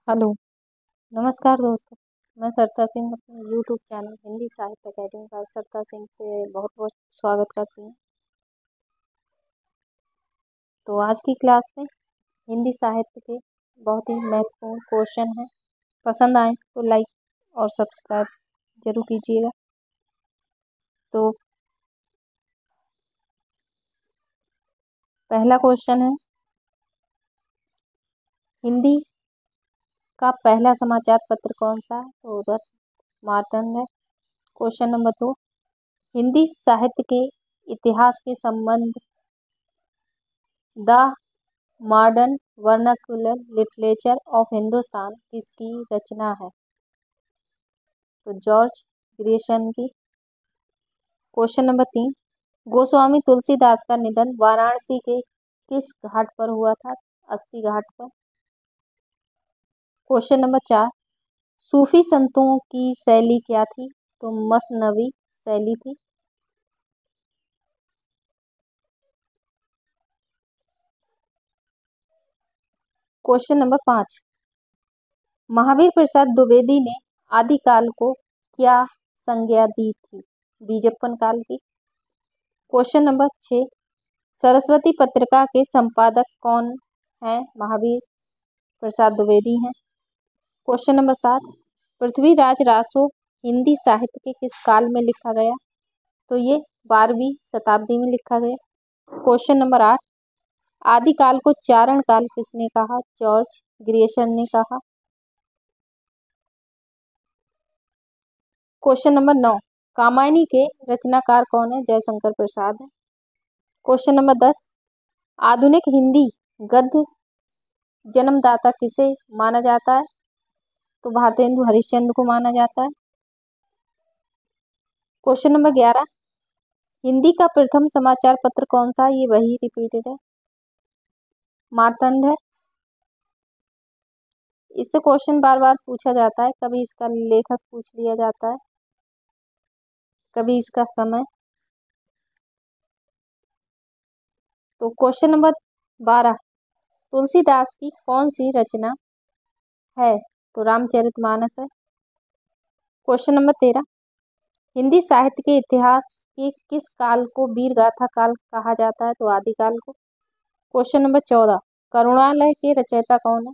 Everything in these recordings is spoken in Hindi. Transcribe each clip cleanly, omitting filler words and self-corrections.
हेलो। नमस्कार दोस्तों। मैं सरता सिंह अपने यूट्यूब चैनल हिंदी साहित्य अकेडमी पर सरता सिंह से बहुत बहुत स्वागत करती हूँ। तो आज की क्लास में हिंदी साहित्य के बहुत ही महत्वपूर्ण क्वेश्चन हैं। पसंद आए तो लाइक और सब्सक्राइब जरूर कीजिएगा। तो पहला क्वेश्चन है, हिंदी का पहला समाचार पत्र कौन सा है? तो उधर मार्तंड है। क्वेश्चन नंबर 2, हिंदी साहित्य के इतिहास के संबंध the modern vernacular literature of Hindustan किसकी रचना है? तो जॉर्ज ग्रियर्सन की। क्वेश्चन नंबर 3, गोस्वामी तुलसीदास का निधन वाराणसी के किस घाट पर हुआ था? अस्सी घाट पर। क्वेश्चन नंबर 4, सूफी संतों की शैली क्या थी? तो मसनवी शैली थी। क्वेश्चन नंबर 5, महावीर प्रसाद द्विवेदी ने आदिकाल को क्या संज्ञा दी थी? बीजप्पन काल की। क्वेश्चन नंबर 6, सरस्वती पत्रिका के संपादक कौन हैं? महावीर प्रसाद द्विवेदी हैं। क्वेश्चन नंबर 7, पृथ्वीराज रासो हिंदी साहित्य के किस काल में लिखा गया? तो ये 12वीं शताब्दी में लिखा गया। क्वेश्चन नंबर 8, आदिकाल को चारण काल किसने कहा? जॉर्ज ग्रियर्सन ने कहा। क्वेश्चन नंबर 9, कामायनी के रचनाकार कौन है? जयशंकर प्रसाद है। क्वेश्चन नंबर 10, आधुनिक हिंदी गद्य जन्मदाता किसे माना जाता है? तो भारतेंदु हरिश्चंद्र को माना जाता है। क्वेश्चन नंबर 11, हिंदी का प्रथम समाचार पत्र कौन सा है? ये वही रिपीटेड है, मार्तंड है। इससे क्वेश्चन बार बार पूछा जाता है, कभी इसका लेखक पूछ लिया जाता है, कभी इसका समय। तो क्वेश्चन नंबर 12, तुलसीदास की कौन सी रचना है? तो रामचरितमानस है। क्वेश्चन नंबर 13, हिंदी साहित्य के इतिहास के किस काल को वीर गाथा काल कहा जाता है? तो आदिकाल को। क्वेश्चन नंबर 14, करुणालय के रचयिता कौन है?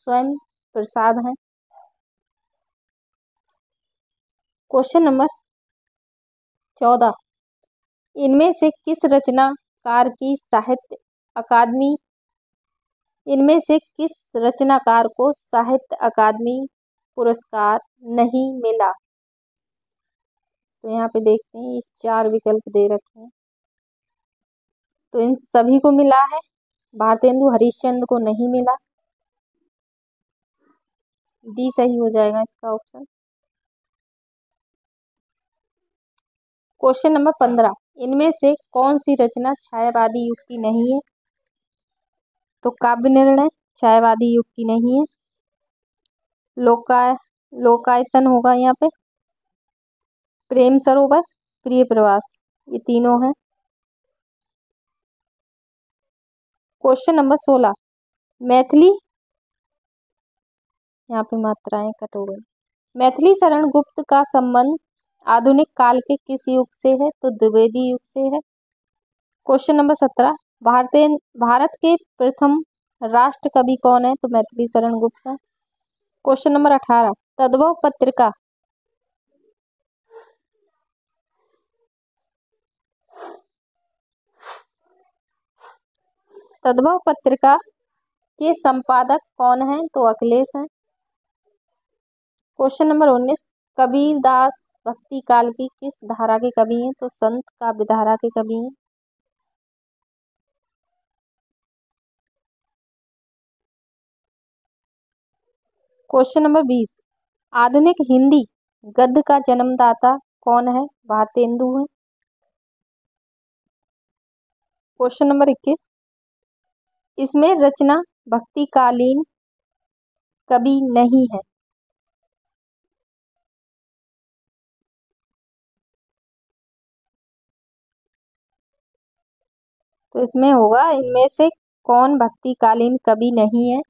स्वयं प्रसाद हैं। क्वेश्चन नंबर 14, इनमें से किस रचनाकार की साहित्य अकादमी इनमें से किस रचनाकार को साहित्य अकादमी पुरस्कार नहीं मिला? तो यहाँ पे देखते हैं, ये 4 विकल्प दे रखे हैं, तो इन सभी को मिला है, भारतेंदु हरिश्चंद्र को नहीं मिला। डी सही हो जाएगा इसका ऑप्शन। क्वेश्चन नंबर 15, इनमें से कौन सी रचना छायावादी युग की नहीं है? तो काव्य निर्णय छायावादी युग की नहीं है। लोकायतन होगा यहाँ पे। प्रेम सरोवर, प्रिय प्रवास, ये तीनों हैं। क्वेश्चन नंबर 16, मैथिली, यहाँ पे मात्राएं कट हो गई। मैथिली शरण गुप्त का संबंध आधुनिक काल के किस युग से है? तो द्विवेदी युग से है। क्वेश्चन नंबर 17, भारत के प्रथम राष्ट्र कवि कौन है? तो मैथिली शरण गुप्त है। क्वेश्चन नंबर 18, तद्भव पत्रिका के संपादक कौन है? तो अखिलेश हैं। क्वेश्चन नंबर 19, कबीरदास भक्ति काल की किस धारा के कवि हैं? तो संत काव्य धारा के कवि हैं। क्वेश्चन नंबर 20, आधुनिक हिंदी गद्य का जन्मदाता कौन है? भारतेंदु है। क्वेश्चन नंबर 21, इसमें रचना भक्तिकालीन कवि नहीं है। तो इसमें होगा, इनमें से कौन भक्तिकालीन कवि नहीं है?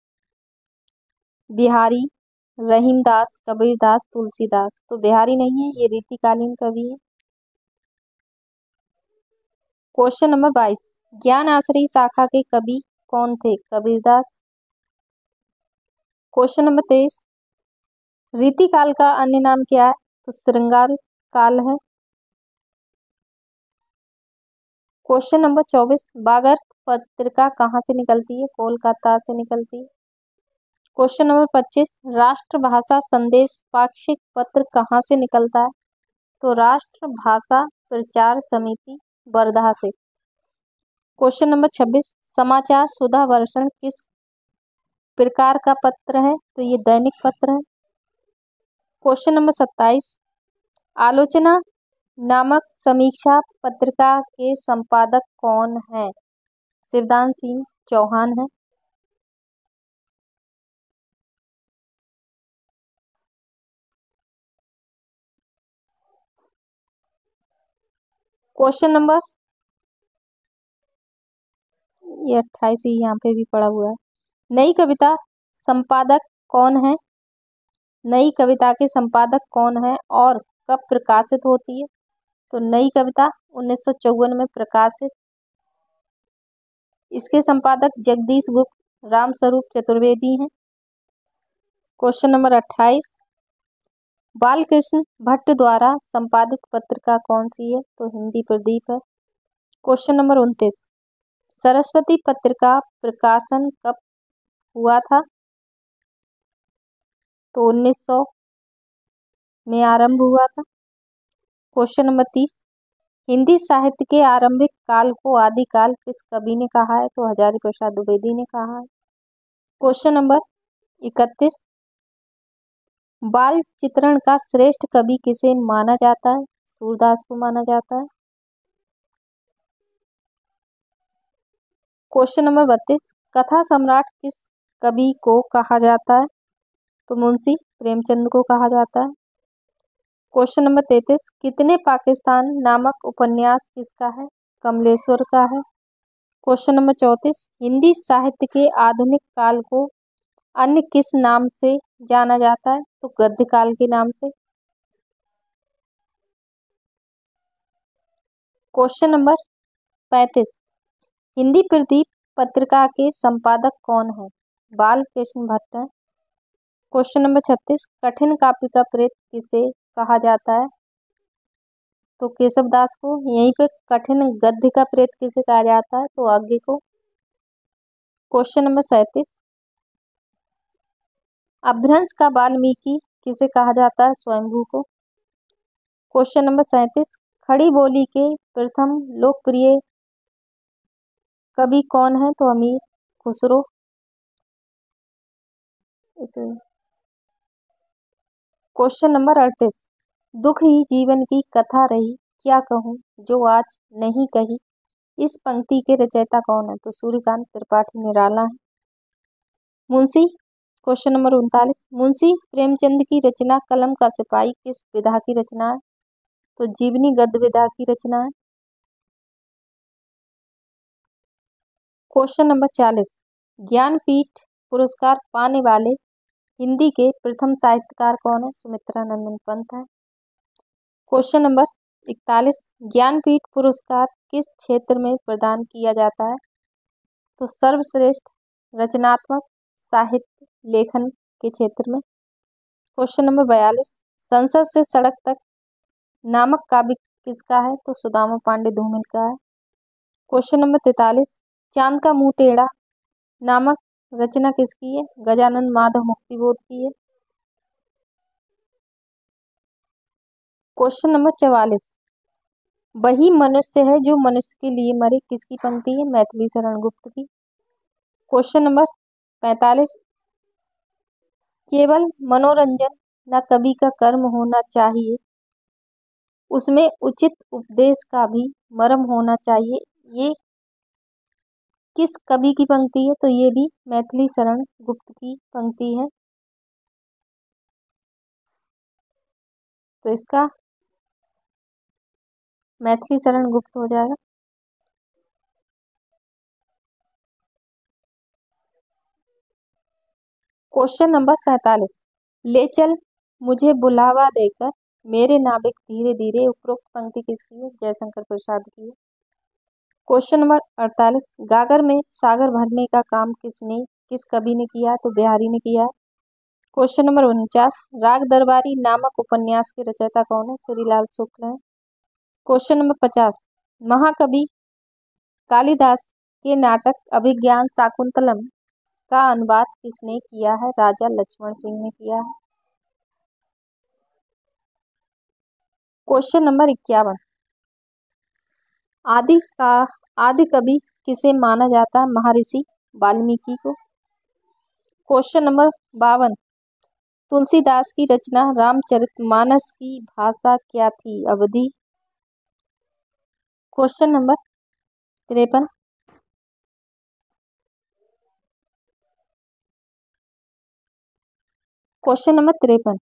बिहारी, रहीमदास, कबीरदास, तुलसीदास। तो बिहारी नहीं है, ये रीतिकालीन कवि है। क्वेश्चन नंबर 22, ज्ञान आश्रयी शाखा के कवि कौन थे? कबीरदास। क्वेश्चन नंबर 23, रीतिकाल का अन्य नाम क्या है? तो श्रृंगार काल है। क्वेश्चन नंबर 24, वागर्त पत्रिका कहाँ से निकलती है? कोलकाता से निकलती है। क्वेश्चन नंबर 25, राष्ट्रभाषा संदेश पाक्षिक पत्र कहाँ से निकलता है? तो राष्ट्रभाषा प्रचार समिति, वर्धा से। क्वेश्चन नंबर 26, समाचार सुधा वर्षण किस प्रकार का पत्र है? तो ये दैनिक पत्र है। क्वेश्चन नंबर 27, आलोचना नामक समीक्षा पत्रिका के संपादक कौन है? शिवदान सिंह चौहान है। क्वेश्चन नंबर, ये 28 ही यहाँ पे भी पड़ा हुआ है। नई कविता संपादक कौन है? नई कविता के संपादक कौन है और कब प्रकाशित होती है? तो नई कविता 1954 में प्रकाशित। इसके संपादक जगदीश गुप्त, रामस्वरूप चतुर्वेदी हैं। क्वेश्चन नंबर 28, बालकृष्ण भट्ट द्वारा संपादित पत्रिका कौन सी है? तो हिंदी प्रदीप है। क्वेश्चन नंबर 29, सरस्वती पत्रिका प्रकाशन कब हुआ था? तो 1900 में आरंभ हुआ था। क्वेश्चन नंबर 30, हिंदी साहित्य के आरंभिक काल को आदिकाल किस कवि ने कहा है? तो हजारी प्रसाद द्विवेदी ने कहा है। क्वेश्चन नंबर 31, बाल चित्रण का श्रेष्ठ कवि किसे माना जाता है? सूरदास को माना जाता है। क्वेश्चन नंबर 32, कथा सम्राट किस कवि को कहा जाता है? तो मुंशी प्रेमचंद को कहा जाता है। क्वेश्चन नंबर 33, कितने पाकिस्तान नामक उपन्यास किसका है? कमलेश्वर का है। क्वेश्चन नंबर 34, हिंदी साहित्य के आधुनिक काल को अन्य किस नाम से जाना जाता है? तो गद्य काल के नाम से। क्वेश्चन नंबर 35, हिंदी प्रदीप पत्रिका के संपादक कौन है? बालकृष्ण भट्ट है। क्वेश्चन नंबर 36, कठिन काव्य का प्रेत किसे कहा जाता है? तो केशव दास को। यहीं पे कठिन गद्य का प्रेत किसे कहा जाता है? तो आगे को। क्वेश्चन नंबर 37, अपभ्रंश का वाल्मीकि किसे कहा जाता है? स्वयंभू को। क्वेश्चन नंबर 37, खड़ी बोली के प्रथम लोकप्रिय कवि कौन है? तो अमीर खुसरो। इसे क्वेश्चन नंबर 38, दुख ही जीवन की कथा रही, क्या कहूँ जो आज नहीं कही, इस पंक्ति के रचयिता कौन है? तो सूर्यकांत त्रिपाठी निराला है। मुंशी। क्वेश्चन नंबर 39, मुंशी प्रेमचंद की रचना कलम का सिपाही किस विधा की रचना है? तो जीवनी गद्य विधा की रचना है। क्वेश्चन नंबर 40, ज्ञानपीठ पुरस्कार पाने वाले हिंदी के प्रथम साहित्यकार कौन है? सुमित्रा नंदन पंत है। क्वेश्चन नंबर 41, ज्ञानपीठ पुरस्कार किस क्षेत्र में प्रदान किया जाता है? तो सर्वश्रेष्ठ रचनात्मक साहित्य लेखन के क्षेत्र में। क्वेश्चन नंबर 42, संसद से सड़क तक नामक काव्य किसका है? तो सुदामा पांडे धूमिल का है। क्वेश्चन नंबर 43, चांद का मुंह टेढ़ा नामक रचना किसकी है? गजानन माधव मुक्तिबोध की है। क्वेश्चन नंबर 44, वही मनुष्य है जो मनुष्य के लिए मरे किसकी पंक्ति है? मैथिली शरण गुप्त की। क्वेश्चन नंबर 45, केवल मनोरंजन न कवि का कर्म होना चाहिए, उसमें उचित उपदेश का भी मर्म होना चाहिए, ये किस कवि की पंक्ति है? तो ये भी मैथिली शरण गुप्त की पंक्ति है। तो इसका मैथिली शरण गुप्त हो जाएगा। क्वेश्चन नंबर 47, ले चल मुझे बुलावा देकर मेरे नाविक धीरे धीरे, उपरोक्त पंक्ति किसकी है? जयशंकर प्रसाद की है। क्वेश्चन नंबर 48, गागर में सागर भरने का काम किस कवि ने किया? तो बिहारी ने किया। क्वेश्चन नंबर 49, राग दरबारी नामक उपन्यास के रचयिता कौन है? श्रीलाल शुक्ल है। क्वेश्चन नंबर 50, महाकवि कालिदास के नाटक अभिज्ञान शाकुंतलम का अनुवाद किसने किया है? राजा लक्ष्मण सिंह ने किया है। क्वेश्चन नंबर 51, आदि कवि किसे माना जाता है? महर्षि वाल्मीकि को। क्वेश्चन नंबर 52, तुलसीदास की रचना रामचरितमानस की भाषा क्या थी? अवधी। क्वेश्चन नंबर 53, क्वेश्चन नंबर 53,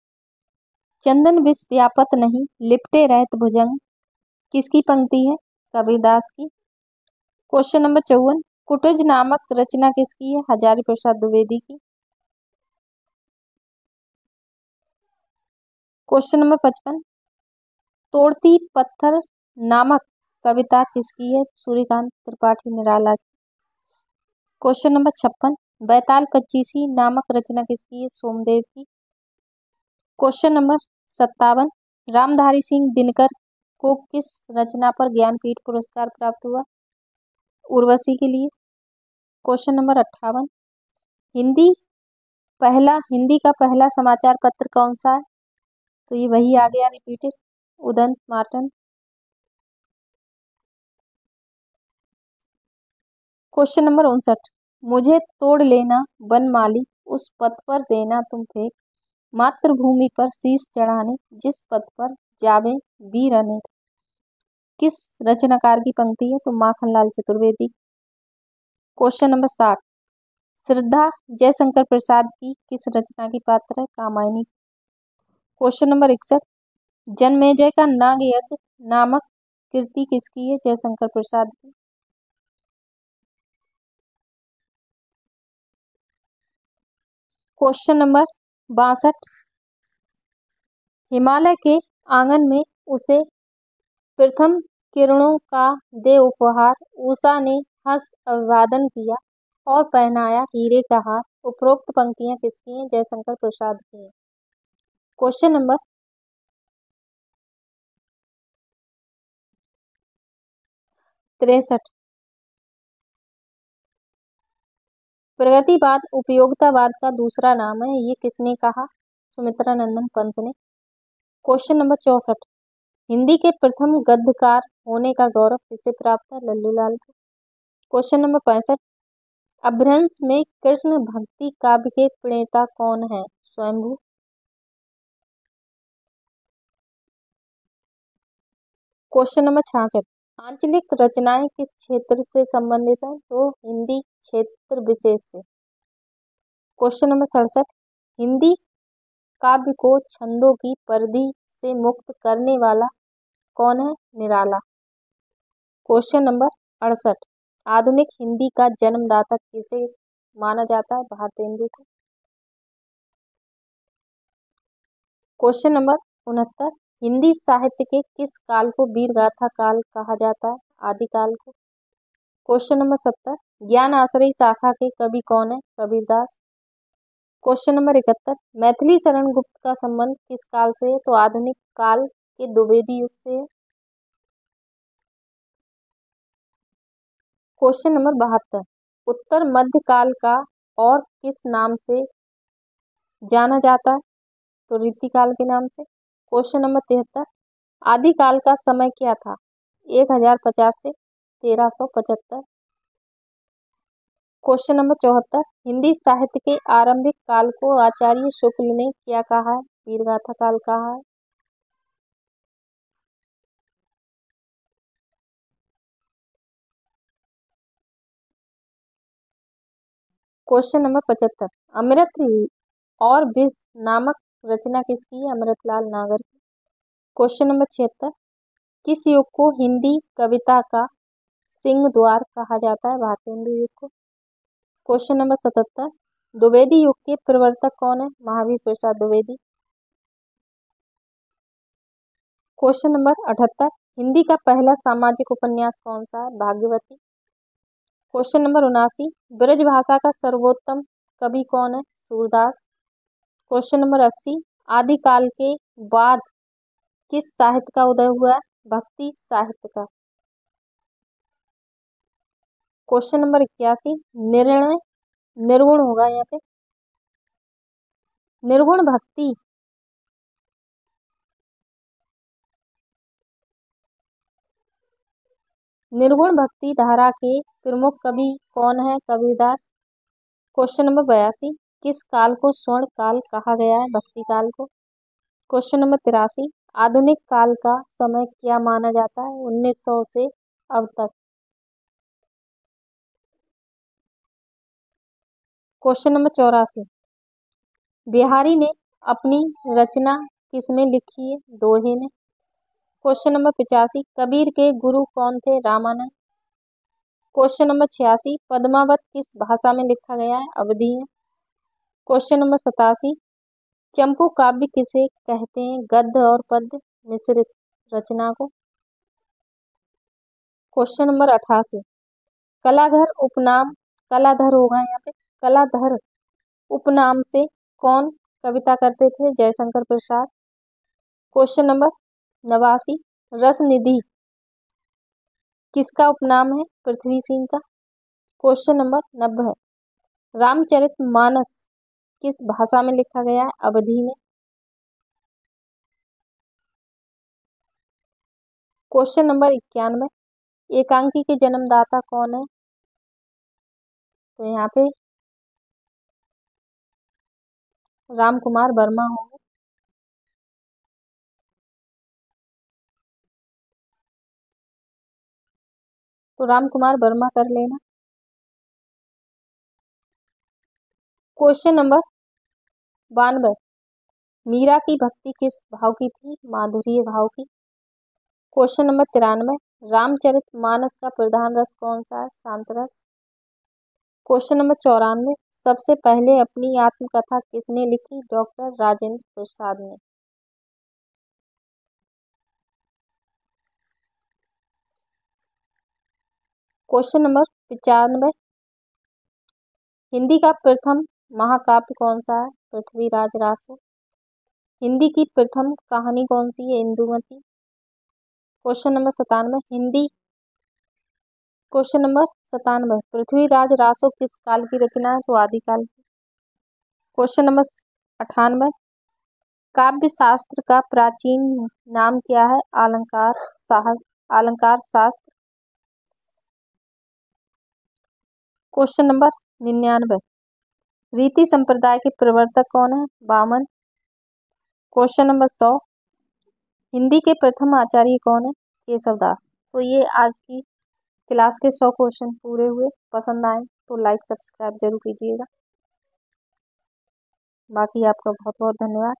चंदन विष व्यापत नहीं लिपटे रहत भुजंग किसकी पंक्ति है? कबीरदास की। क्वेश्चन नंबर 54, कुटुज नामक रचना किसकी है? हजारी प्रसाद द्विवेदी की। क्वेश्चन नंबर 55, तोड़ती पत्थर नामक कविता किसकी है? सूर्यकांत त्रिपाठी निराला की। क्वेश्चन नंबर 56, बैताल पच्चीसी नामक रचना किसकी है? सोमदेव की। क्वेश्चन नंबर 57, रामधारी सिंह दिनकर को किस रचना पर ज्ञानपीठ पुरस्कार प्राप्त हुआ? उर्वशी के लिए। क्वेश्चन नंबर 58, हिंदी का पहला समाचार पत्र कौन सा है? तो ये वही आ गया repeated, Udant Marton. Question number 59, मुझे तोड़ लेना वनमाली उस पथ पर देना तुम फेंक मातृभूमि पर शीश चढ़ाने जिस पथ पर जावे वीर अनेक किस रचनाकार की पंक्ति है? तो माखनलाल चतुर्वेदी। क्वेश्चन नंबर 60, श्रद्धा जयशंकर प्रसाद की किस रचना की पात्र है? कामायनी। क्वेश्चन नंबर 61, जन्मेजय का नाग यज्ञ नामक कृति किसकी है? जयशंकर प्रसाद की। क्वेश्चन नंबर 62, हिमालय के आंगन में उसे प्रथम किरणों का दे उपहार उषा ने हंस अभिवादन किया और पहनाया हीरे का हार उपरोक्त पंक्तियां किसकी हैं? जयशंकर प्रसाद की हैं। क्वेश्चन नंबर 63, प्रगतिवाद उपयोगितावाद का दूसरा नाम है, ये किसने कहा? सुमित्रा नंदन पंत ने। क्वेश्चन नंबर 64, हिंदी के प्रथम गद्यकार होने का गौरव किसे प्राप्त है? लल्लूलाल को। क्वेश्चन नंबर 65, अपभ्रंश में कृष्ण भक्ति काव्य के प्रणेता कौन है? स्वयंभू। क्वेश्चन नंबर 66, आंचलिक रचनाएं किस क्षेत्र से संबंधित है? तो हिंदी क्षेत्र विशेष से। क्वेश्चन नंबर 67, हिंदी काव्य को छंदों की परिधि से मुक्त करने वाला कौन है? निराला। क्वेश्चन नंबर 68, आधुनिक हिंदी का जन्मदाता किसे माना जाता है? भारतेंदु को। क्वेश्चन नंबर 69, हिंदी साहित्य के किस काल को वीरगाथा काल कहा जाता है? आदिकाल को। क्वेश्चन नंबर 70, ज्ञान आश्रयी शाखा के कवि कौन है? कबीरदास। क्वेश्चन नंबर 71, मैथिली शरण गुप्त का संबंध किस काल से है? तो आधुनिक काल के द्विवेदी युग से है। क्वेश्चन नंबर 72, उत्तर मध्य काल का और किस नाम से जाना जाता है? तो रीतिकाल के नाम से। क्वेश्चन नंबर 73, आदिकाल का समय क्या था? 1050 से 1375। क्वेश्चन नंबर 74, हिंदी साहित्य के आरंभिक काल को आचार्य शुक्ल ने क्या कहा है? वीरगाथा काल कहा है। क्वेश्चन नंबर 75, अमृत और विष नामक रचना किसकी है? अमृतलाल नागर की। क्वेश्चन नंबर 76, किस युग को हिंदी कविता का सिंह द्वार कहा जाता है? भारतेंदु युग को। क्वेश्चन नंबर 77, द्विवेदी युग के प्रवर्तक कौन है? महावीर प्रसाद द्विवेदी। क्वेश्चन नंबर 78, हिंदी का पहला सामाजिक उपन्यास कौन सा है? भाग्यवती। क्वेश्चन नंबर 79, ब्रज भाषा का सर्वोत्तम कवि कौन है? सूरदास। क्वेश्चन नंबर 80, आदिकाल के बाद किस साहित्य का उदय हुआ है? भक्ति साहित्य का। क्वेश्चन नंबर 81, निर्णय निर्गुण होगा यहाँ पे, निर्गुण भक्ति निर्गुण भक्ति धारा के प्रमुख कवि कौन है? कबीरदास। क्वेश्चन नंबर 82, किस काल को स्वर्ण काल कहा गया है? भक्ति काल को। क्वेश्चन नंबर 83, आधुनिक काल का समय क्या माना जाता है? 1900 से अब तक। क्वेश्चन नंबर 84, बिहारी ने अपनी रचना किसमें लिखी है? दोहे में। क्वेश्चन नंबर 85, कबीर के गुरु कौन थे? रामानंद। क्वेश्चन नंबर 86, पद्मावत किस भाषा में लिखा गया है? अवधी में। क्वेश्चन नंबर 87, चंपू काव्य किसे कहते हैं? गद्य और पद्य मिश्रित रचना को। क्वेश्चन नंबर 88, कलाधर उपनाम, कलाधर होगा यहाँ पे, कलाधर उपनाम से कौन कविता करते थे? जयशंकर प्रसाद। क्वेश्चन नंबर 89, रसनिधि किसका उपनाम है? पृथ्वी सिंह का। क्वेश्चन नंबर 90, रामचरितमानस किस भाषा में लिखा गया है? अवधी में। क्वेश्चन नंबर 91, एकांकी के जन्मदाता कौन है? तो यहाँ पे राम कुमार वर्मा होंगे। तो राम कुमार वर्मा कर लेना। क्वेश्चन नंबर 92, मीरा की भक्ति किस भाव की थी? माधुर्य भाव की। क्वेश्चन नंबर 93, रामचरितमानस का प्रधान रस कौन सा है? शांत रस। क्वेश्चन नंबर 94, सबसे पहले अपनी आत्मकथा किसने लिखी? डॉक्टर राजेंद्र प्रसाद ने। क्वेश्चन नंबर 95, हिंदी का प्रथम महाकाव्य कौन सा है? पृथ्वीराज रासो। हिंदी की प्रथम कहानी कौन सी है? Indumati. Question number 97, question number 97, Prithviraj Raso किस काल की रचना है? तो आदिकाल की। क्वेश्चन नंबर 98, काव्य शास्त्र का प्राचीन नाम क्या है? अलंकार शास्त्र। क्वेश्चन नंबर 99, रीति संप्रदाय के प्रवर्तक कौन है? वामन। क्वेश्चन नंबर 100, हिंदी के प्रथम आचार्य कौन है? केशवदास। तो ये आज की क्लास के 100 क्वेश्चन पूरे हुए। पसंद आए तो लाइक सब्सक्राइब जरूर कीजिएगा। बाकी आपका बहुत बहुत धन्यवाद।